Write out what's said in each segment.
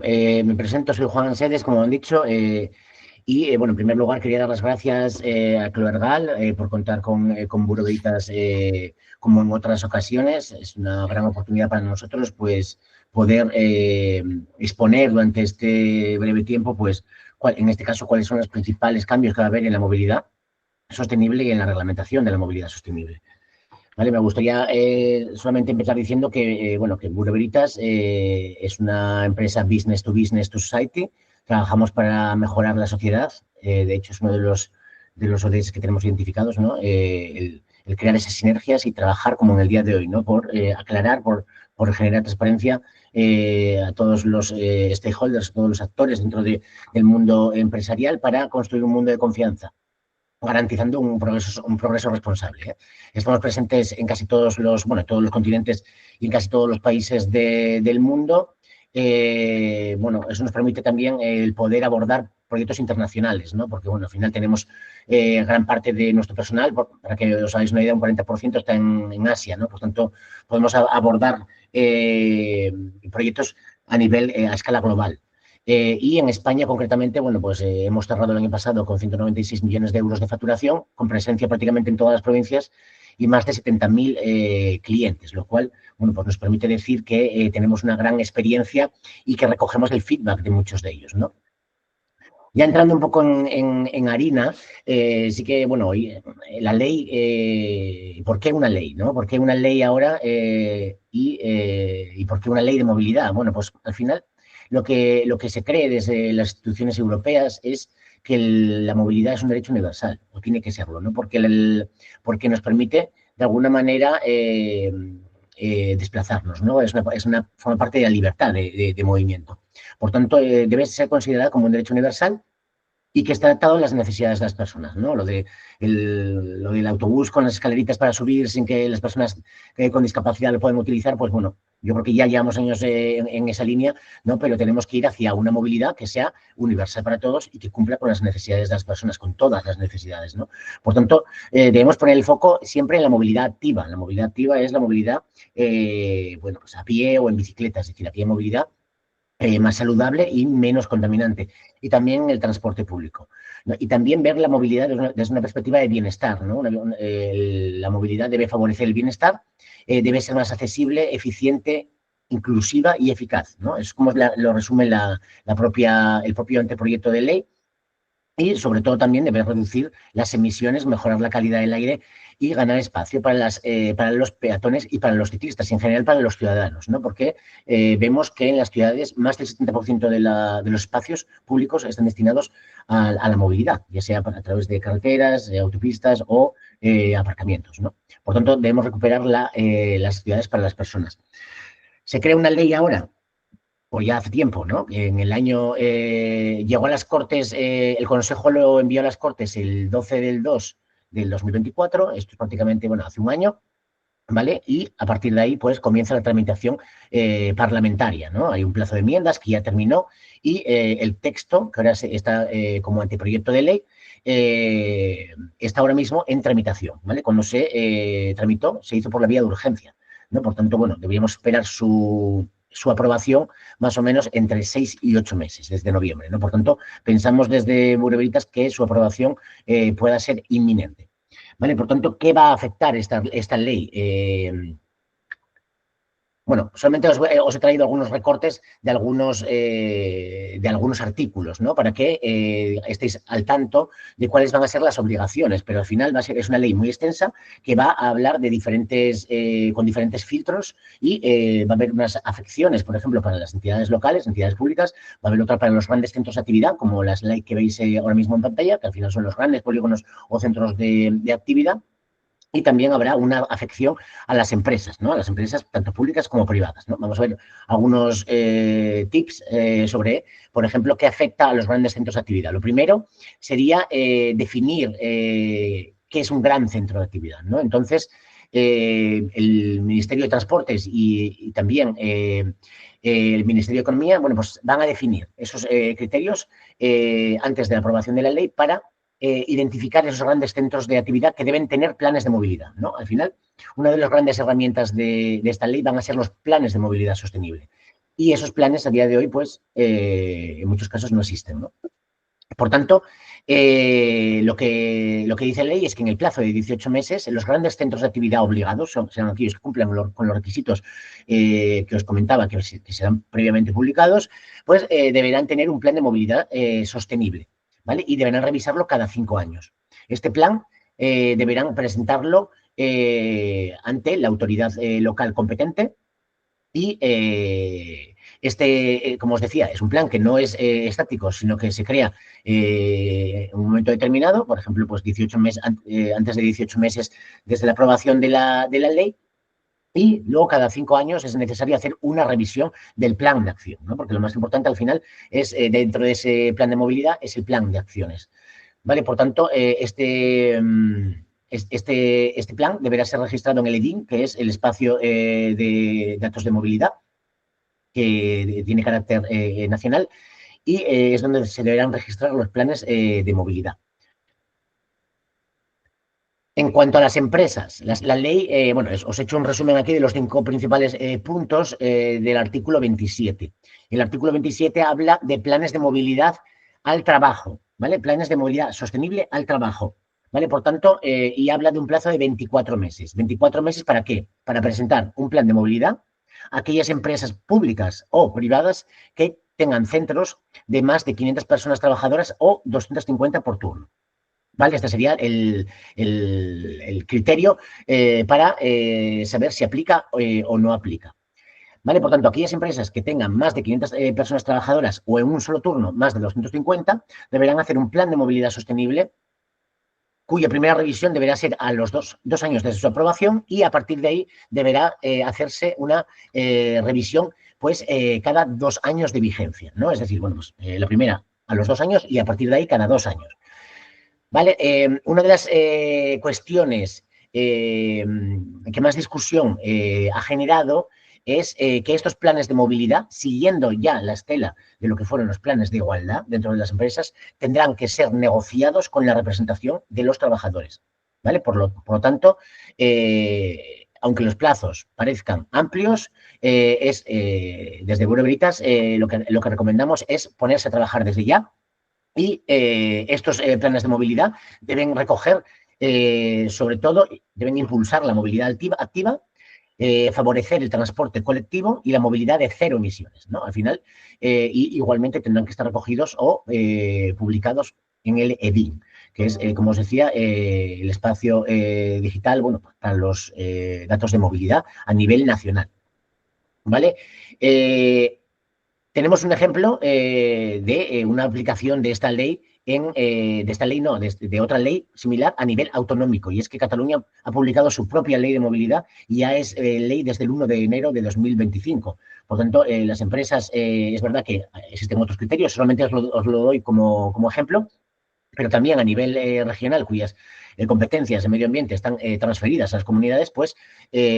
me presento, soy Juan Sedes, como han dicho, bueno, en primer lugar quería dar las gracias a Cloergal por contar con Buro Veritas como en otras ocasiones. Es una gran oportunidad para nosotros, pues, poder exponer durante este breve tiempo, pues, en este caso, cuáles son los principales cambios que va a haber en la movilidad sostenible y en la reglamentación de la movilidad sostenible. Vale, me gustaría solamente empezar diciendo que, bueno, que Buro Veritas es una empresa business to society. Trabajamos para mejorar la sociedad. De hecho, es uno de los ODS que tenemos identificados, ¿no? El crear esas sinergias y trabajar como en el día de hoy, ¿no? Por aclarar, por generar transparencia a todos los stakeholders, a todos los actores dentro del mundo empresarial para construir un mundo de confianza, garantizando un progreso responsable. Estamos presentes en casi todos los continentes y en casi todos los países del mundo. Bueno, eso nos permite también el poder abordar proyectos internacionales, ¿no? Porque, bueno, al final tenemos gran parte de nuestro personal, para que os hagáis una idea, un 40% está en Asia, ¿no? Por tanto, podemos abordar proyectos a escala global. Y en España, concretamente, bueno, pues hemos cerrado el año pasado con 196 millones de euros de facturación, con presencia prácticamente en todas las provincias y más de 70.000 clientes, lo cual, bueno, pues nos permite decir que tenemos una gran experiencia y que recogemos el feedback de muchos de ellos, ¿no? Ya entrando un poco en harina, sí que, bueno, la ley, ¿por qué una ley, no? ¿Por qué una ley ahora y por qué una ley de movilidad? Bueno, pues al final lo que se cree desde las instituciones europeas es que la movilidad es un derecho universal, o tiene que serlo, ¿no? Porque nos permite, de alguna manera, desplazarnos, ¿no? Forma parte de la libertad de movimiento. Por tanto, debe ser considerada como un derecho universal y que está adaptado a las necesidades de las personas, ¿no? Lo del autobús con las escaleritas para subir sin que las personas con discapacidad lo puedan utilizar, pues bueno, yo creo que ya llevamos años en esa línea, ¿no? Pero tenemos que ir hacia una movilidad que sea universal para todos y que cumpla con las necesidades de las personas, con todas las necesidades, ¿no? Por tanto, debemos poner el foco siempre en la movilidad activa. La movilidad activa es la movilidad, bueno, pues a pie o en bicicleta, es decir, aquí hay movilidad más saludable y menos contaminante. Y también el transporte público, ¿no? Y también ver la movilidad desde una perspectiva de bienestar, ¿no? La movilidad debe favorecer el bienestar, debe ser más accesible, eficiente, inclusiva y eficaz, ¿no? Es como lo resume el propio anteproyecto de ley. Y, sobre todo, también debe reducir las emisiones, mejorar la calidad del aire y ganar espacio para los peatones y para los ciclistas, y en general para los ciudadanos, ¿no? Porque vemos que en las ciudades más del 70% de los espacios públicos están destinados a la movilidad, ya sea a través de carreteras, autopistas o aparcamientos, ¿no? Por tanto, debemos recuperar las ciudades para las personas. ¿Se crea una ley ahora? Pues ya hace tiempo, ¿no? En el año llegó a las Cortes, el Consejo lo envió a las Cortes el 12 del 2 del 2024, esto es prácticamente, bueno, hace un año, ¿vale? Y a partir de ahí, pues, comienza la tramitación parlamentaria, ¿no? Hay un plazo de enmiendas que ya terminó y el texto, que ahora está como anteproyecto de ley, está ahora mismo en tramitación, ¿vale? Cuando se tramitó, se hizo por la vía de urgencia, ¿no? Por tanto, bueno, deberíamos esperar su aprobación más o menos entre 6 y 8 meses, desde noviembre, ¿no? Por tanto, pensamos desde Buro Veritas que su aprobación pueda ser inminente. ¿Vale? Por tanto, ¿qué va a afectar esta ley? Bueno, solamente os he traído algunos recortes de algunos artículos, ¿no? Para que estéis al tanto de cuáles van a ser las obligaciones, pero al final es una ley muy extensa que va a hablar de con diferentes filtros y va a haber unas afecciones, por ejemplo, para las entidades locales, entidades públicas, va a haber otra para los grandes centros de actividad, como las ley que veis ahora mismo en pantalla, que al final son los grandes polígonos o centros de actividad. Y también habrá una afección a las empresas, ¿no? A las empresas tanto públicas como privadas, ¿no? Vamos a ver algunos tips sobre, por ejemplo, qué afecta a los grandes centros de actividad. Lo primero sería definir qué es un gran centro de actividad, ¿no? Entonces, el Ministerio de Transportes y también el Ministerio de Economía, bueno, pues van a definir esos criterios antes de la aprobación de la ley para identificar esos grandes centros de actividad que deben tener planes de movilidad, ¿no? Al final, una de las grandes herramientas de esta ley van a ser los planes de movilidad sostenible. y esos planes a día de hoy, pues, en muchos casos no existen, ¿no? Por tanto, lo que dice la ley es que en el plazo de 18 meses, los grandes centros de actividad obligados, serán aquellos que cumplan con los requisitos que os comentaba, que serán previamente publicados, pues deberán tener un plan de movilidad sostenible, ¿vale? Y deberán revisarlo cada 5 años. Este plan deberán presentarlo ante la autoridad local competente y como os decía, es un plan que no es estático, sino que se crea en un momento determinado, por ejemplo, pues 18 meses, antes de 18 meses desde la aprobación de la ley, y luego cada 5 años es necesario hacer una revisión del plan de acción, ¿no? Porque lo más importante al final es, dentro de ese plan de movilidad, es el plan de acciones. ¿Vale? Por tanto, este plan deberá ser registrado en el EDIN, que es el espacio de datos de movilidad, que tiene carácter nacional, y es donde se deberán registrar los planes de movilidad. En cuanto a las empresas, la ley, bueno, os he hecho un resumen aquí de los 5 principales puntos del artículo 27. El artículo 27 habla de planes de movilidad al trabajo, ¿vale? Planes de movilidad sostenible al trabajo, ¿vale? Por tanto, y habla de un plazo de 24 meses. ¿24 meses para qué? Para presentar un plan de movilidad a aquellas empresas públicas o privadas que tengan centros de más de 500 personas trabajadoras o 250 por turno. ¿Vale? Este sería el criterio para saber si aplica o no aplica. ¿Vale? Por tanto, aquellas empresas que tengan más de 500 personas trabajadoras o en un solo turno más de 250 deberán hacer un plan de movilidad sostenible cuya primera revisión deberá ser a los dos años desde su aprobación, y a partir de ahí deberá hacerse una revisión pues cada 2 años de vigencia, ¿no? Es decir, bueno, pues, la primera a los 2 años y a partir de ahí cada 2 años. ¿Vale? Una de las cuestiones que más discusión ha generado es que estos planes de movilidad, siguiendo ya la estela de lo que fueron los planes de igualdad dentro de las empresas, tendrán que ser negociados con la representación de los trabajadores. ¿Vale? Por lo tanto, aunque los plazos parezcan amplios, desde Bureau Veritas lo que recomendamos es ponerse a trabajar desde ya. Y estos planes de movilidad deben recoger, sobre todo, deben impulsar la movilidad activa, favorecer el transporte colectivo y la movilidad de cero emisiones, ¿no? Al final, y igualmente tendrán que estar recogidos o publicados en el EDIN, que es, como os decía, el espacio digital, bueno, para los datos de movilidad a nivel nacional. ¿Vale? Tenemos un ejemplo de una aplicación de esta ley de otra ley similar a nivel autonómico, y es que Cataluña ha publicado su propia ley de movilidad y ya es ley desde el 1 de enero de 2025. Por tanto, las empresas, es verdad que existen otros criterios, solamente os lo doy como ejemplo, pero también a nivel regional, cuyas competencias de medio ambiente están transferidas a las comunidades, pues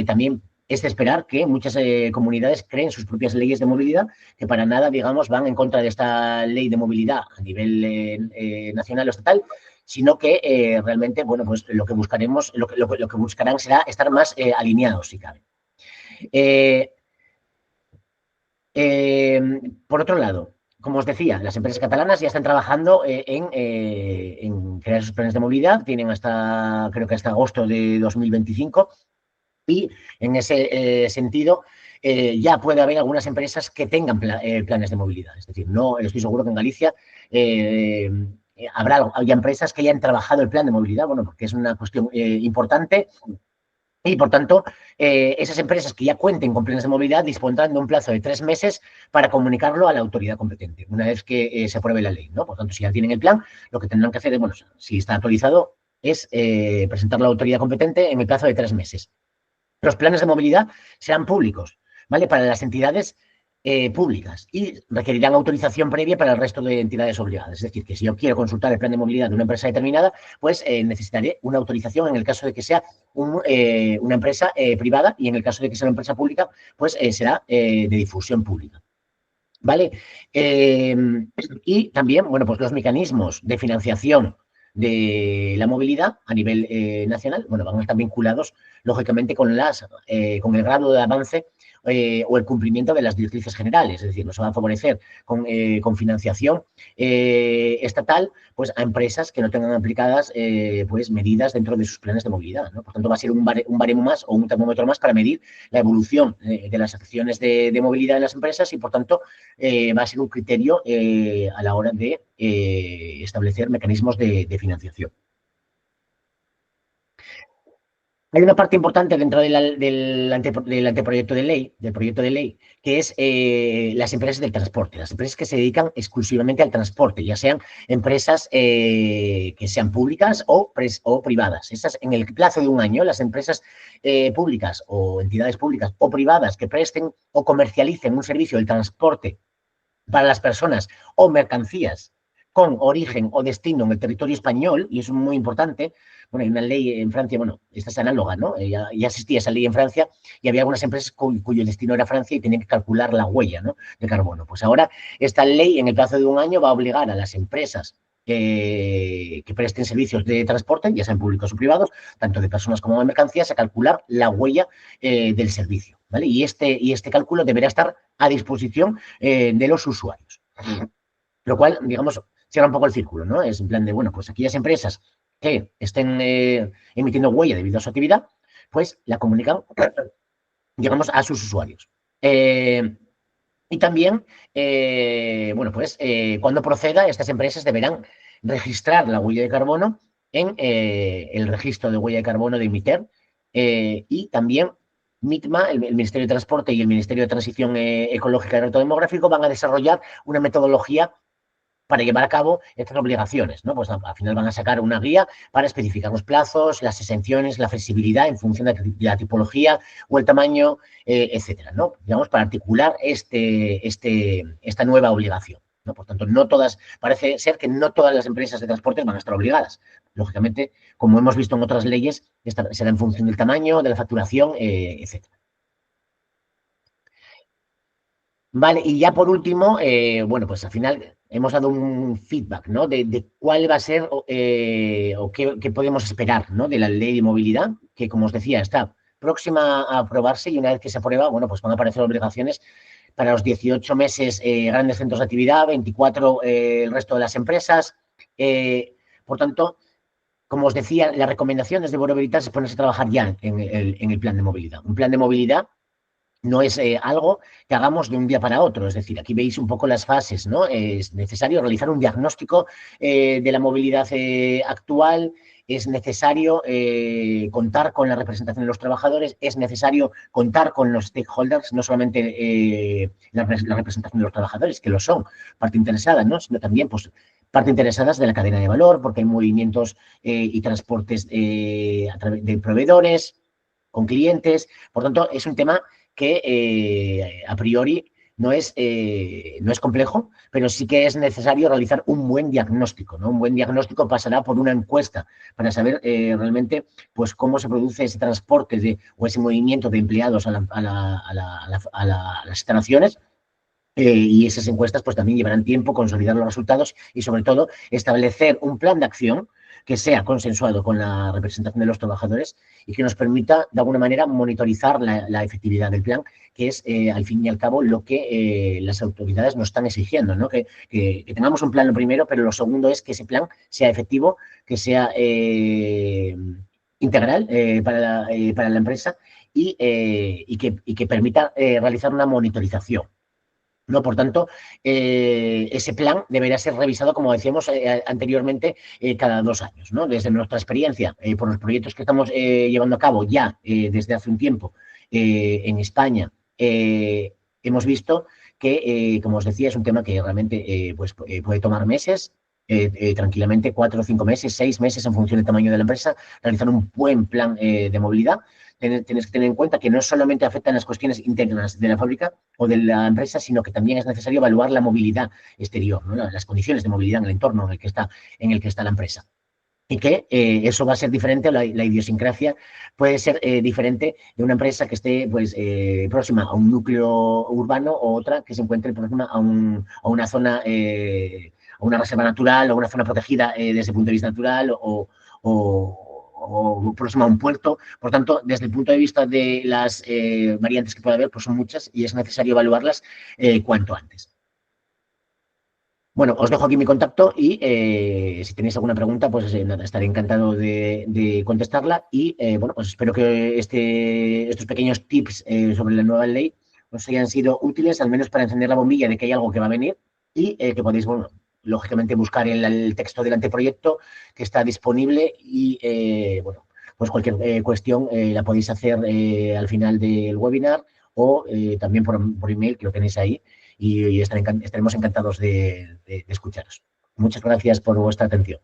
también es de esperar que muchas comunidades creen sus propias leyes de movilidad, que para nada, digamos, van en contra de esta ley de movilidad a nivel nacional o estatal, sino que realmente, bueno, pues lo que buscaremos, lo que buscarán será estar más alineados, si cabe. Por otro lado, como os decía, las empresas catalanas ya están trabajando en crear sus planes de movilidad, tienen creo que hasta agosto de 2025, y en ese sentido ya puede haber algunas empresas que tengan planes de movilidad. Es decir, no estoy seguro que en Galicia habrá empresas que hayan trabajado el plan de movilidad, bueno, porque es una cuestión importante. Y, por tanto, esas empresas que ya cuenten con planes de movilidad dispondrán de un plazo de 3 meses para comunicarlo a la autoridad competente, una vez que se apruebe la ley, ¿no? Por tanto, si ya tienen el plan, lo que tendrán que hacer es, bueno, si está actualizado, es presentarlo a la autoridad competente en el plazo de 3 meses. Los planes de movilidad serán públicos, ¿vale? Para las entidades públicas, y requerirán autorización previa para el resto de entidades obligadas. Es decir, que si yo quiero consultar el plan de movilidad de una empresa determinada, pues necesitaré una autorización en el caso de que sea una empresa privada, y en el caso de que sea una empresa pública, pues será de difusión pública. ¿Vale? Y también, bueno, pues los mecanismos de financiación de la movilidad a nivel nacional, bueno, van a estar vinculados, lógicamente, con el grado de avance o el cumplimiento de las directrices generales, es decir, nos va a favorecer con financiación estatal pues a empresas que no tengan aplicadas pues medidas dentro de sus planes de movilidad, ¿no? Por tanto, va a ser un baremo más o un termómetro más para medir la evolución de las acciones de movilidad en las empresas y, por tanto, va a ser un criterio a la hora de establecer mecanismos de financiación. Hay una parte importante dentro del anteproyecto del proyecto de ley, que es las empresas del transporte, las empresas que se dedican exclusivamente al transporte, ya sean empresas que sean públicas o privadas. Esas, en el plazo de un año, las empresas públicas o entidades públicas o privadas que presten o comercialicen un servicio del transporte para las personas o mercancías con origen o destino en el territorio español, y eso es muy importante. Bueno, hay una ley en Francia, bueno, esta es análoga, ¿no? Ya existía esa ley en Francia y había algunas empresas cuyo destino era Francia y tenían que calcular la huella, ¿no?, de carbono. Pues ahora esta ley, en el plazo de un año, va a obligar a las empresas que presten servicios de transporte, ya sean públicos o privados, tanto de personas como de mercancías, a calcular la huella del servicio, ¿vale? Y este cálculo deberá estar a disposición de los usuarios. Lo cual, digamos, cierra un poco el círculo, ¿no? Es en plan de, bueno, pues aquellas empresas que estén emitiendo huella debido a su actividad, pues la comunican, digamos, a sus usuarios. Y también, bueno, pues cuando proceda, estas empresas deberán registrar la huella de carbono en el registro de huella de carbono de IMITER y también MITMA, el Ministerio de Transporte y el Ministerio de Transición Ecológica y Reto Demográfico van a desarrollar una metodología para llevar a cabo estas obligaciones, ¿no? Pues al final van a sacar una guía para especificar los plazos, las exenciones, la flexibilidad en función de la tipología o el tamaño, etcétera, ¿no? Digamos, para articular esta nueva obligación, ¿no? Por tanto, no todas, parece ser que no todas las empresas de transporte van a estar obligadas. Lógicamente, como hemos visto en otras leyes, será en función del tamaño, de la facturación, etcétera. Vale, y ya por último, bueno, pues al final hemos dado un feedback, ¿no?, de cuál va a ser o qué podemos esperar, ¿no?, de la ley de movilidad, que, como os decía, está próxima a aprobarse y una vez que se aprueba, bueno, pues van a aparecer obligaciones para los 18 meses grandes centros de actividad, 24 el resto de las empresas. Por tanto, como os decía, la recomendación desde Bureau Veritas es ponerse a trabajar ya en el plan de movilidad. Un plan de movilidad no es algo que hagamos de un día para otro. Es decir, aquí veis un poco las fases, ¿no? Es necesario realizar un diagnóstico de la movilidad actual, es necesario contar con la representación de los trabajadores, es necesario contar con los stakeholders, no solamente la representación de los trabajadores, que lo son, parte interesada, ¿no?, sino también, pues, parte interesadas de la cadena de valor, porque hay movimientos y transportes a través de proveedores, con clientes. Por tanto, es un tema que a priori no es complejo, pero sí que es necesario realizar un buen diagnóstico, ¿no? Un buen diagnóstico pasará por una encuesta para saber realmente, pues, cómo se produce ese transporte o ese movimiento de empleados a las instalaciones. Y esas encuestas pues también llevarán tiempo consolidar los resultados y, sobre todo, establecer un plan de acción que sea consensuado con la representación de los trabajadores y que nos permita, de alguna manera, monitorizar la efectividad del plan, que es, al fin y al cabo, lo que las autoridades nos están exigiendo, ¿no? Que tengamos un plan, lo primero, pero lo segundo es que ese plan sea efectivo, que sea integral para la empresa y que permita realizar una monitorización, ¿no? Por tanto, ese plan deberá ser revisado, como decíamos anteriormente, cada 2 años, ¿no? Desde nuestra experiencia, por los proyectos que estamos llevando a cabo ya desde hace un tiempo en España, hemos visto que, como os decía, es un tema que realmente pues, puede tomar meses, tranquilamente 4 o 5 meses, 6 meses, en función del tamaño de la empresa, realizar un buen plan de movilidad. Tienes que tener en cuenta que no solamente afectan las cuestiones internas de la fábrica o de la empresa, sino que también es necesario evaluar la movilidad exterior, ¿no?, las condiciones de movilidad en el entorno en el que está la empresa. Y que eso va a ser diferente, la idiosincrasia puede ser diferente de una empresa que esté pues, próxima a un núcleo urbano o otra que se encuentre próxima a una zona, a una reserva natural o una zona protegida desde el punto de vista natural o o próximo a un puerto. Por tanto, desde el punto de vista de las variantes que puede haber, pues son muchas y es necesario evaluarlas cuanto antes. Bueno, os dejo aquí mi contacto y si tenéis alguna pregunta, pues nada, estaré encantado de contestarla y bueno, pues espero que estos pequeños tips sobre la nueva ley os hayan sido útiles, al menos para encender la bombilla de que hay algo que va a venir y que podéis, bueno, lógicamente buscar el texto del anteproyecto que está disponible y bueno, pues cualquier cuestión la podéis hacer al final del webinar o también por email, que lo tenéis ahí y estaremos encantados de escucharos. Muchas gracias por vuestra atención.